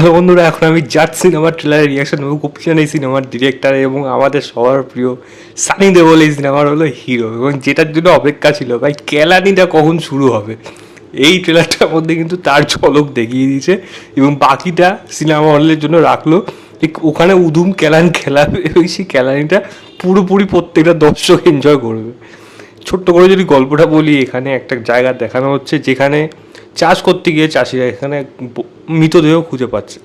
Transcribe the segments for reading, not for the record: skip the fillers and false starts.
Hello বন্ধুরা, এখন আমি জাট সিনেমার ট্রেলারের রিয়াকশন দেবো। গোপীচাঁদ এই সিনেমার ডিরেক্টর এবং আমাদের সবার প্রিয় সানি দেওল এই সিনেমার হলো হিরো, এবং যেটার জন্য অপেক্ষা ছিল ভাই কেলানিটা কখন শুরু হবে। এই ট্রেলারটার মধ্যে কিন্তু তার ঝলক দেখিয়ে দিয়েছে এবং বাকিটা সিনেমা হলের জন্য রাখলো। ঠিক ওখানে উদুম কেলান খেলাবে এবং সেই কেলানিটা পুরোপুরি প্রত্যেকটা দর্শক এনজয় করবে। ছোট্ট করে যদি গল্পটা বলি, এখানে একটা জায়গা দেখানো হচ্ছে যেখানে চাষ করতে গিয়ে চাষিরা এখানে মৃতদেহ খুঁজে পাচ্ছে।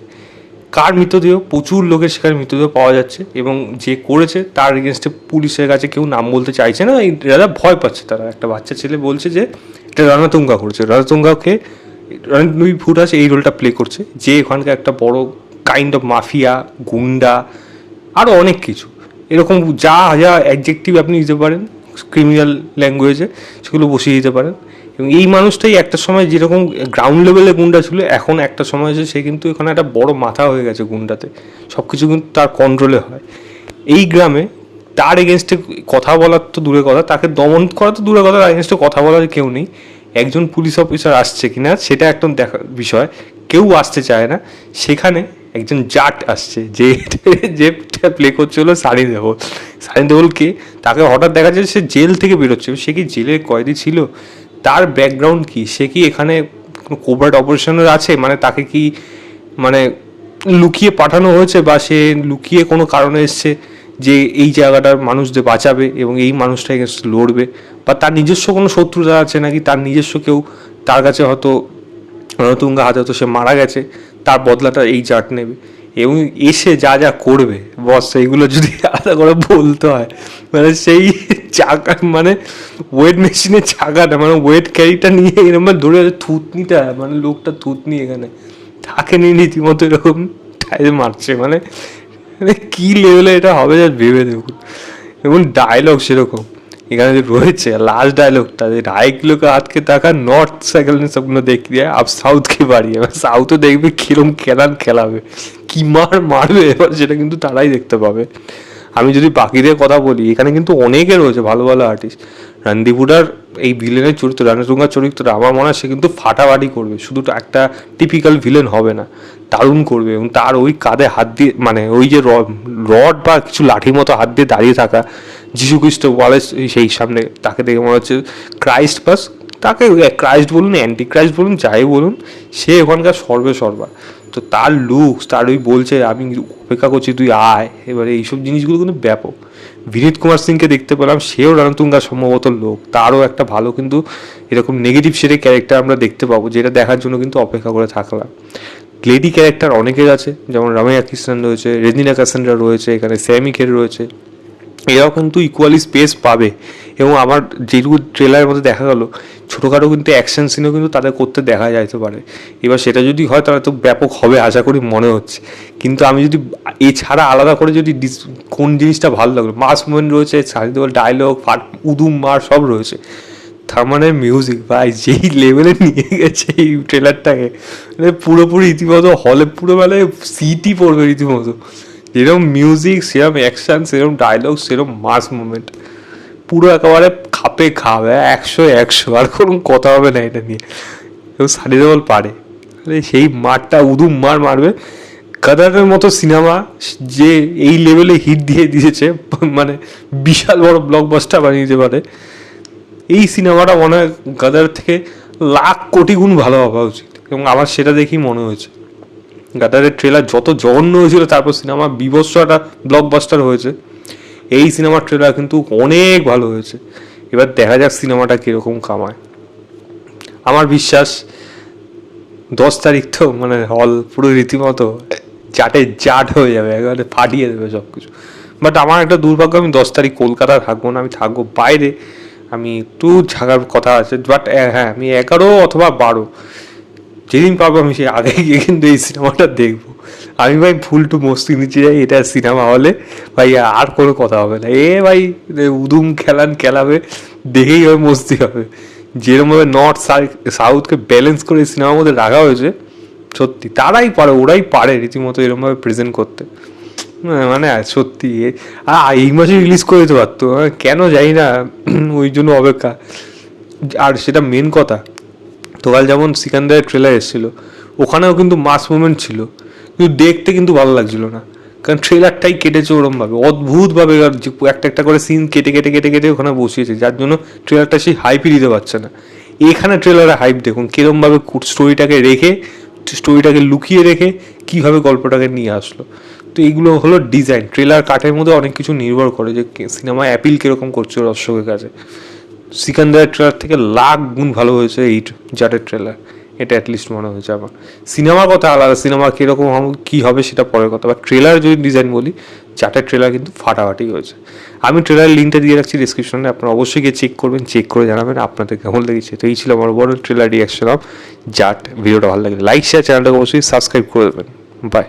কার মৃতদেহ? প্রচুর লোকের সেখানে মৃতদেহ পাওয়া যাচ্ছে এবং যে করেছে তার এগেনস্টে পুলিশের কাছে কেউ নাম বলতে চাইছে না। এই দাদা ভয় পাচ্ছে, তারা একটা বাচ্চা ছেলে বলছে যে এটা রণতুঙ্গা করেছে। রণতুঙ্গাকে রণবীর ফুটাস এই রোলটা প্লে করছে, যে এখানকার একটা বড় কাইন্ড অফ মাফিয়া, গুন্ডা, আরও অনেক কিছু এরকম যা যা অ্যাডজেক্টিভ আপনি দিতে পারেন ক্রিমিনাল ল্যাঙ্গুয়েজে, সেগুলো বসিয়ে দিতে পারেন। এবং এই মানুষটাই একটা সময় যেরকম গ্রাউন্ড লেভেলে গুন্ডা ছিল, এখন একটা সময় সে কিন্তু এখানে একটা বড় মাথা হয়ে গেছে গুন্ডাতে, সব কিছু কিন্তু তার কন্ট্রোলে হয়। এই গ্রামে তার এগেনস্টে কথা বলার তো দূরের কথা, তাকে দমন করা তো দূরের কথা, তার এগেনস্টে কথা বলার কেউ নেই। একজন পুলিশ অফিসার আসছে কিনা সেটা একদম দেখার বিষয়, কেউ আসতে চায় না। সেখানে একজন জাট আসছে, যে প্লে করছিল সানি দেওল। সানি দেওলকে তাকে হঠাৎ দেখা যায় সে জেল থেকে বেরোচ্ছে। সে কি জেলের কয়েদি ছিল? তার ব্যাকগ্রাউন্ড কি? সে কি এখানে কোনো কোভার্ট অপারেশনের আছে? মানে তাকে কি মানে লুকিয়ে পাঠানো হয়েছে, বা সে লুকিয়ে কোনো কারণে এসছে যে এই জায়গাটার মানুষদের বাঁচাবে এবং এই মানুষটা এগেনস্ট লড়বে, বা তার নিজস্ব কোনো শত্রুতা আছে নাকি তার নিজস্ব কেউ তার কাছে হয়তো রণতুঙ্গা হাতে হয়তো সে মারা গেছে, তার বদলাটা এই জাট নেবে। এবং এসে যা যা করবে বস, সেইগুলো যদি আলাদা করে বলতে হয়, মানে সেই চাকা মানে ওয়েট মেশিনের চাকাটা মানে ওয়েট ক্যারিটা নিয়ে এরকম ধরে থুতনিটা, মানে লোকটা থুতনি এখানে তাকে নিয়ে রীতিমতো এরকম মারছে। মানে কী লেভেলে এটা হবে যা ভেবে দেখুন। এবং ডায়লগ সেরকম এখানে যে রয়েছে, লাস্ট ডায়লগটা যে রায়গুলোকে হাতকে তাকা নর্থ সাইকেল সবগুলো দেখ দিয়ে আপ সাউথকে বাড়িয়ে, এবার সাউথও দেখবে কিরম খেলাবে, কি মারবে এবার সেটা কিন্তু তারাই দেখতে পাবে। আমি যদি বাকিদের কথা বলি, এখানে কিন্তু অনেকে রয়েছে ভালো ভালো আর্টিস্ট। রণদীপ হুডার এই ভিলেনের চরিত্র, রণতুঙ্গার চরিত্রটা আমার মনে হয় সে কিন্তু ফাটাফাটি করবে, শুধু একটা টিপিক্যাল ভিলেন হবে না, দারুণ করবে। এবং তার ওই কাঁধে হাত দিয়ে, মানে ওই যে রড বা কিছু লাঠির মতো হাত দিয়ে দাঁড়িয়ে থাকা যিশু খ্রিস্ট বলে সেই সামনে, তাকে দেখে মনে হচ্ছে ক্রাইস্ট পাস, তাকে ক্রাইস্ট বলুন, অ্যান্টি ক্রাইস্ট বলুন, যাই বলুন, সে ওখানকার সর্বা। তো তার লুকস, তার ওই বলছে আমি অপেক্ষা করছি তুই আয়, এবারে এইসব জিনিসগুলো কিন্তু ব্যাপক। বিনীত কুমার সিংকে দেখতে পেলাম, সেও রণতুঙ্গার সম্ভবত লোক, তারও একটা ভালো কিন্তু এরকম নেগেটিভ শেডের ক্যারেক্টার আমরা দেখতে পাবো, যেটা দেখার জন্য কিন্তু অপেক্ষা করে থাকলাম। লেডি ক্যারেক্টার অনেকের আছে, যেমন রামাইয়া কৃষ্ণন রয়েছে, রেজিনা কাসান্ড্রা রয়েছে, এখানে স্যামি খের রয়েছে, এরাও কিন্তু ইকুয়ালি স্পেস পাবে। এবং আমার যেটুকু ট্রেলারের মধ্যে দেখা গেলো, ছোটোখাটো কিন্তু অ্যাকশন সিনও কিন্তু তাদের করতে দেখা যাইতে পারে। এবার সেটা যদি হয় তাহলে তো ব্যাপক হবে আশা করি মনে হচ্ছে। কিন্তু আমি যদি এছাড়া আলাদা করে যদি কোন জিনিসটা ভালো লাগলো, মাস মুভমেন্ট রয়েছে, সানি দেওয়াল ডায়লগ, উদুম মার সব রয়েছে। তার মানে মিউজিক ভাই যেই লেভেলে নিয়ে গেছে এই ট্রেলারটাকে, মানে পুরোপুরি রীতিমতো হলে পুরো মানে সিটি পড়বে রীতিমতো। যেরকম মিউজিক সেরকম অ্যাকশান, সেরকম ডায়লগ, সেরকম মাস মুভমেন্ট, পুরো একেবারে খাবে 100 আর কোনো কথা হবে না এটা নিয়ে। এবং সানি দেওয়াল পারে, সেই মারটা উদুম মারবে। গাদারের মতো সিনেমা যে এই লেভেলে হিট দিয়ে দিয়েছে, মানে বিশাল বড় ব্লকবাস্টার বানিয়ে দিতে পারে, এই সিনেমাটা মনে হয় গাদার থেকে লাখ কোটি গুণ ভালো হওয়া উচিত। এবং আমার সেটা দেখেই মনে হয়েছে, গাদারের ট্রেলার যত জঘন্য হয়েছিল, তারপর সিনেমা বিভৎস একটা ব্লকবাস্টার হয়েছে, এই সিনেমার ট্রেলার কিন্তু অনেক ভালো হয়েছে। এবার দেখা যাক সিনেমাটা কীরকম কামায়। আমার বিশ্বাস 10 তারিখ তো মানে হল পুরো রীতিমতো জাট হয়ে যাবে, একেবারে ফাটিয়ে দেবে সব কিছু। বাট আমার একটা দুর্ভাগ্য, আমি 10 তারিখ কলকাতায় থাকবো না, আমি থাকবো বাইরে। আমি একটু ঝাঁকার কথা আছে, বাট হ্যাঁ আমি 11 অথবা 12 যেদিন পাবো আমি সেই আগে গিয়ে কিন্তু এই সিনেমাটা দেখবো। আমি ভাই ফুল টু মস্তি নিচে যাই, এটা সিনেমা হলে ভাই আর কোনো কথা হবে না। ভাই উদুম খেলাবে, দেখেই হবে মস্তি হবে। যেরকমভাবে নর্থ সাউথকে ব্যালেন্স করে সিনেমার মধ্যে রাখা হয়েছে, সত্যি ওরাই পারে রীতিমতো এরকমভাবে প্রেজেন্ট করতে। মানে সত্যি এই মাসে রিলিজ করে দিতে পারতো, কেন যাই না, ওই জন্য অপেক্ষা। আর সেটা মেন কথা, তো কাল যেমন সিকান্দারের ট্রেলার এসেছিলো, ওখানেও কিন্তু মাস মুভমেন্ট ছিল, কিন্তু দেখতে কিন্তু ভালো লাগছিল না, কারণ ট্রেলারটাই কেটেছে ওরমভাবে অদ্ভুতভাবে, একটা একটা করে সিন কেটে কেটে কেটে কেটে ওখানে বসিয়েছে, যার জন্য ট্রেলারটা সেই হাইপই দিতে পারছে না। এখানে ট্রেলারে হাইপ দেখুন কীরমভাবে স্টোরিটাকে রেখে, স্টোরিটাকে লুকিয়ে রেখে কীভাবে গল্পটাকে নিয়ে আসলো। তো এইগুলো হলো ডিজাইন। ট্রেলার কাটের মধ্যে অনেক কিছু নির্ভর করে যে সিনেমা অ্যাপিল কীরকম করছে দর্শকের কাছে। সিকান্দারের ট্রেলার থেকে লাখ গুণ ভালো হয়েছে এই জাটের ট্রেলার, এটা অ্যাটলিস্ট মনে হয়েছে আমার। সিনেমার কথা আলাদা, সিনেমা কীরকম কী হবে সেটা পরের কথা, বা ট্রেলার যদি ডিজাইন বলি, জাটের ট্রেলার কিন্তু ফাটাফাটি হয়েছে। আমি ট্রেলারের লিঙ্কটা দিয়ে রাখছি ডিসক্রিপশনে, আপনারা অবশ্যই গিয়ে চেক করবেন, চেক করে জানাবেন আপনাদের কেমন লেগেছে। তো এই ছিল আমার বড় ট্রেলার রিয়াকশন অফ জাট। ভিডিওটা ভালো লাগলে লাইক শেয়ার, চ্যানেলটাকে অবশ্যই সাবস্ক্রাইব করে দেবেন। বাই।